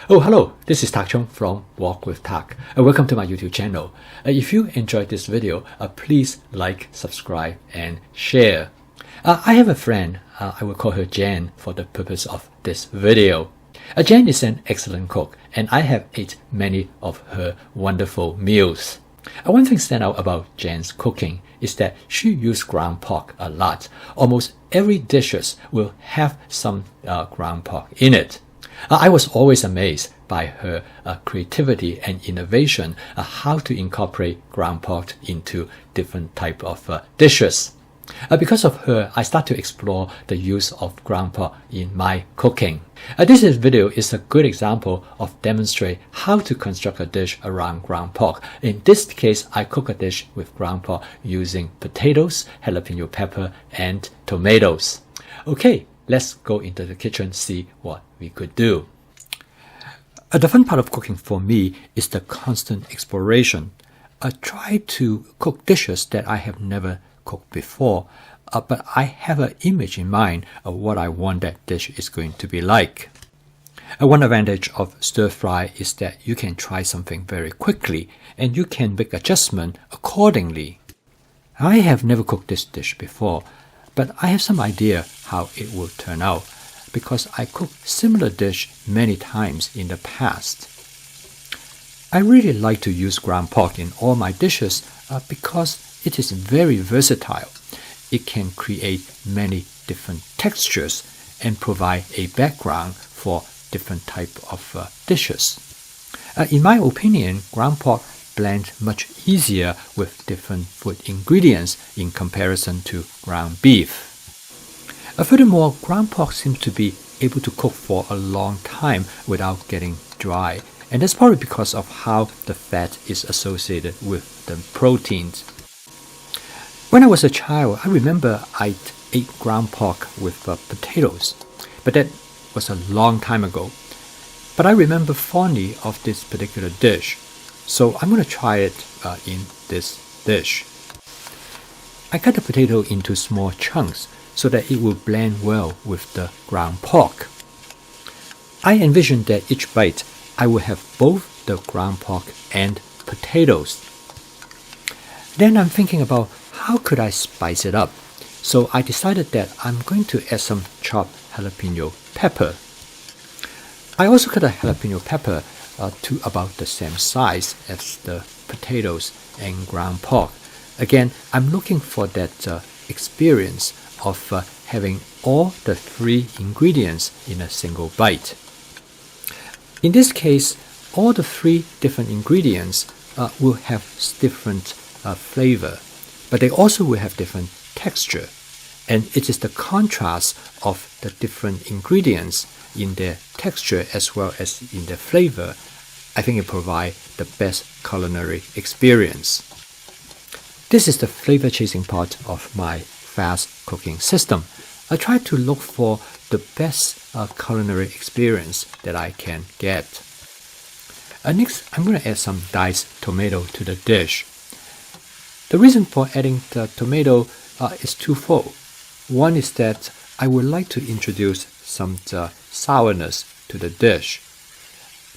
Oh, hello, this is Tak Chung from Walk with Tak. Welcome to my YouTube channel. If you enjoyed this video, please like, subscribe, and share. I have a friend, I will call her Jan for the purpose of this video. Jan is an excellent cook, and I have ate many of her wonderful meals. One thing stand out about Jan's cooking is that she used ground pork a lot. Almost every dishes will have some ground pork in it. I was always amazed by her creativity and innovation, how to incorporate ground pork into different type of dishes. Because of her, I start to explore the use of ground pork in my cooking. This video is a good example of demonstrate how to construct a dish around ground pork. In this case, I cook a dish with ground pork using potatoes, jalapeno pepper, and tomatoes. Okay, let's go into the kitchen, see what we could do. The fun part of cooking for me is the constant exploration. I try to cook dishes that I have never cooked before, but I have an image in mind of what I want that dish is going to be like. One advantage of stir fry is that you can try something very quickly and you can make adjustment accordingly. I have never cooked this dish before, but I have some idea how it will turn out because I cooked similar dish many times in the past. I really like to use ground pork in all my dishes because it is very versatile. It can create many different textures and provide a background for different type of dishes. In my opinion, ground pork blends much easier with different food ingredients in comparison to ground beef. Furthermore, ground pork seems to be able to cook for a long time without getting dry, and that's probably because of how the fat is associated with the proteins. When I was a child, I remember I ate ground pork with potatoes, but that was a long time ago. But I remember fondly of this particular dish, so I'm going to try it in this dish. I cut the potato into small chunks so that it will blend well with the ground pork. I envisioned that each bite I will have both the ground pork and potatoes. Then I'm thinking about how could I spice it up? So I decided that I'm going to add some chopped jalapeno pepper. I also cut a jalapeno pepper to about the same size as the potatoes and ground pork. Again, I'm looking for that experience of having all the three ingredients in a single bite. In this case, all the three different ingredients will have different flavor, but they also will have different texture. And it is the contrast of the different ingredients in their texture as well as in their flavor, I think it provides the best culinary experience. This is the flavor chasing part of my fast cooking system. I try to look for the best culinary experience that I can get. Next, I'm going to add some diced tomato to the dish. The reason for adding the tomato is twofold. One is that I would like to introduce some sourness to the dish.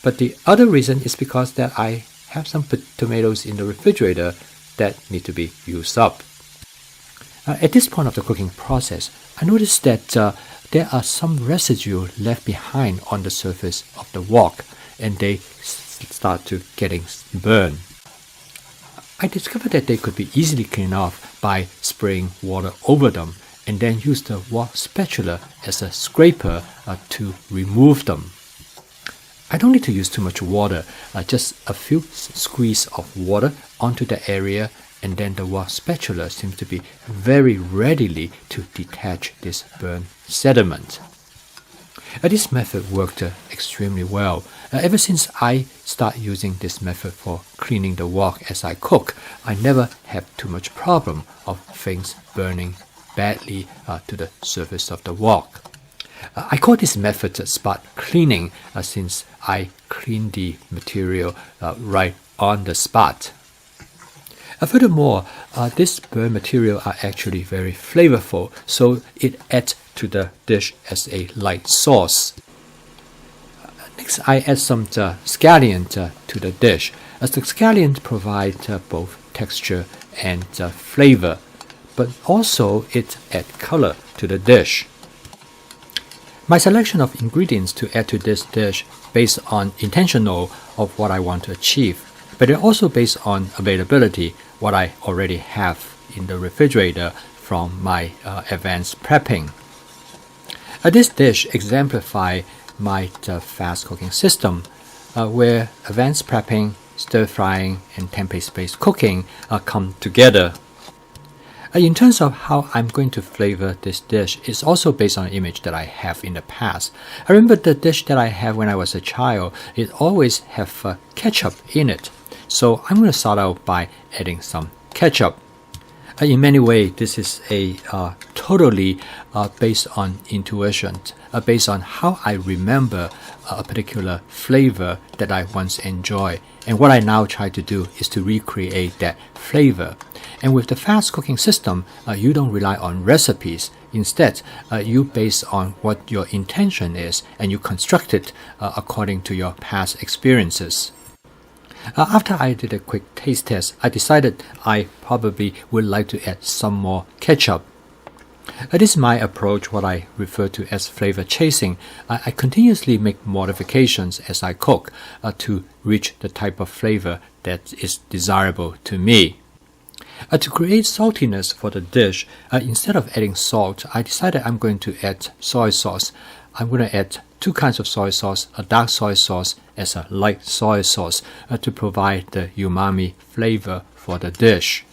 But the other reason is because that I have some tomatoes in the refrigerator that need to be used up. At this point of the cooking process, I noticed that there are some residue left behind on the surface of the wok, and they start to getting burned. I discovered that they could be easily cleaned off by spraying water over them and then use the wok spatula as a scraper to remove them. I don't need to use too much water, just a few squeeze of water onto the area, and then the wok spatula seems to be very readily to detach this burnt sediment. This method worked extremely well. Ever since I started using this method for cleaning the wok as I cook, I never have too much problem of things burning badly to the surface of the wok. I call this method spot cleaning since I clean the material right on the spot. Furthermore, this burnt material are actually very flavorful, so it adds to the dish as a light sauce. Next Next, I add some scallion to the dish, as the scallions provide both texture and flavor, but also it adds color to the dish. My selection of ingredients to add to this dish based on intentional of what I want to achieve, but it also based on availability, what I already have in the refrigerator from my advanced prepping. This dish exemplifies my fast cooking system, where advanced prepping, stir frying, and temperature-based cooking come together. In terms of how I'm going to flavor this dish, it's also based on an image that I have in the past. I remember the dish that I had when I was a child, it always have ketchup in it. So I'm going to start out by adding some ketchup. In many ways, this is a totally based on intuition, based on how I remember a particular flavor that I once enjoyed. And what I now try to do is to recreate that flavor. And with the fast cooking system, you don't rely on recipes. Instead, you base on what your intention is, and you construct it according to your past experiences. After I did a quick taste test, I decided I probably would like to add some more ketchup. This is my approach, what I refer to as flavor chasing. I continuously make modifications as I cook to reach the type of flavor that is desirable to me. To create saltiness for the dish, instead of adding salt, I decided I'm going to add soy sauce. I'm going to add 2 kinds of soy sauce, a dark soy sauce as a light soy sauce to provide the umami flavor for the dish.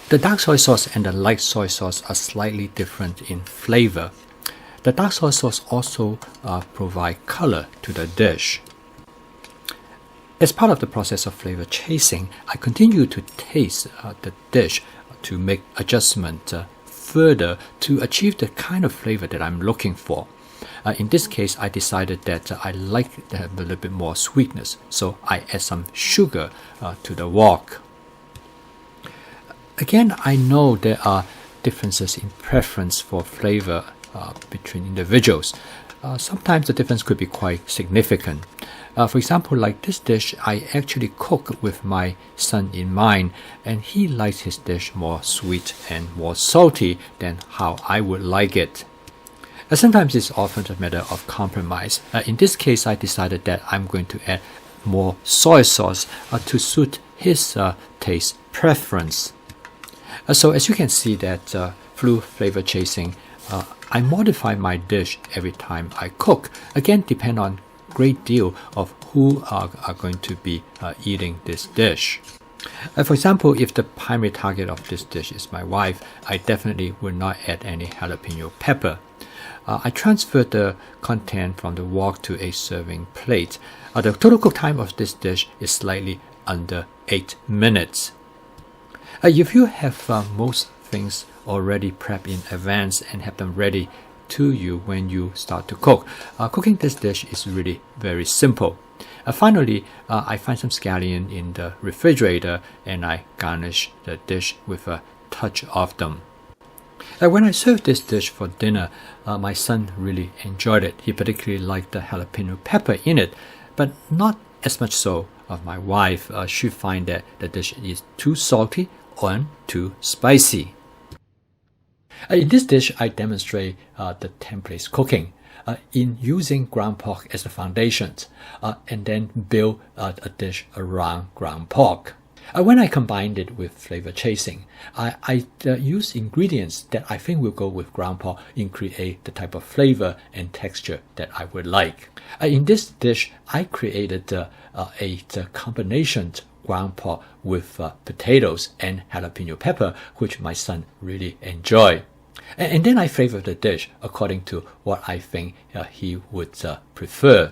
The dark soy sauce and the light soy sauce are slightly different in flavor. The dark soy sauce also provide color to the dish. As part of the process of flavor chasing, I continue to taste the dish to make adjustment further to achieve the kind of flavor that I'm looking for. In this case, I decided that I like to have a little bit more sweetness, so I add some sugar to the wok. Again, I know there are differences in preference for flavor between individuals. Sometimes the difference could be quite significant. For example, like this dish, I actually cook with my son in mind, and he likes his dish more sweet and more salty than how I would like it. Sometimes it's often a matter of compromise. In this case, I decided that I'm going to add more soy sauce to suit his taste preference. So as you can see that through flavor chasing, I modify my dish every time I cook. Again, depend on great deal of who are going to be eating this dish. For example, if the primary target of this dish is my wife, I definitely will not add any jalapeno pepper. I transferred the content from the wok to a serving plate. The total cook time of this dish is slightly under 8 minutes. If you have most things already prepped in advance and have them ready to you when you start to cook, cooking this dish is really very simple. Finally, I find some scallion in the refrigerator and I garnish the dish with a touch of them. When I served this dish for dinner, my son really enjoyed it. He particularly liked the jalapeno pepper in it, but not as much so of my wife. She finds that the dish is too salty and too spicy. In this dish, I demonstrate the template cooking in using ground pork as the foundation and then build a dish around ground pork. When I combined it with flavor chasing, I use ingredients that I think will go with ground pork and create the type of flavor and texture that I would like. In this dish, I created a combination ground pork with potatoes and jalapeno pepper, which my son really enjoyed. And then I flavor the dish according to what I think he would prefer.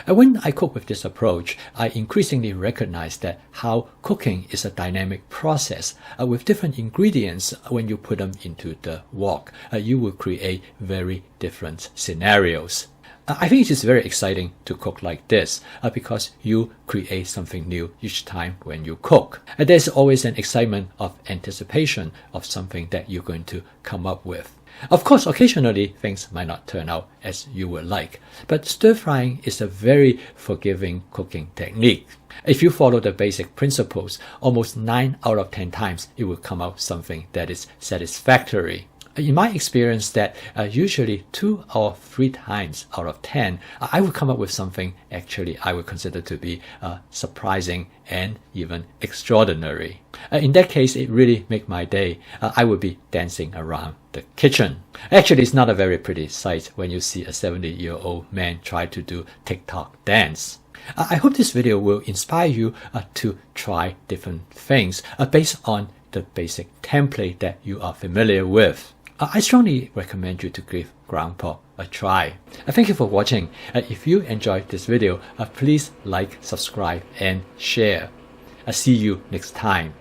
When I cook with this approach, I increasingly recognize that how cooking is a dynamic process. With different ingredients, when you put them into the wok, you will create very different scenarios. I think it is very exciting to cook like this because you create something new each time when you cook. There's always an excitement of anticipation of something that you're going to come up with. Of course, occasionally things might not turn out as you would like, but stir frying is a very forgiving cooking technique. If you follow the basic principles, almost 9 out of 10 times it will come out something that is satisfactory. In my experience, that usually 2 or 3 times out of 10, I would come up with something actually I would consider to be surprising and even extraordinary. In that case, it really made my day. I would be dancing around the kitchen. Actually, it's not a very pretty sight when you see a 70-year-old man try to do TikTok dance. I hope this video will inspire you to try different things based on the basic template that you are familiar with. I strongly recommend you to give ground pork a try. Thank you for watching. If you enjoyed this video, please like, subscribe, and share. See you next time.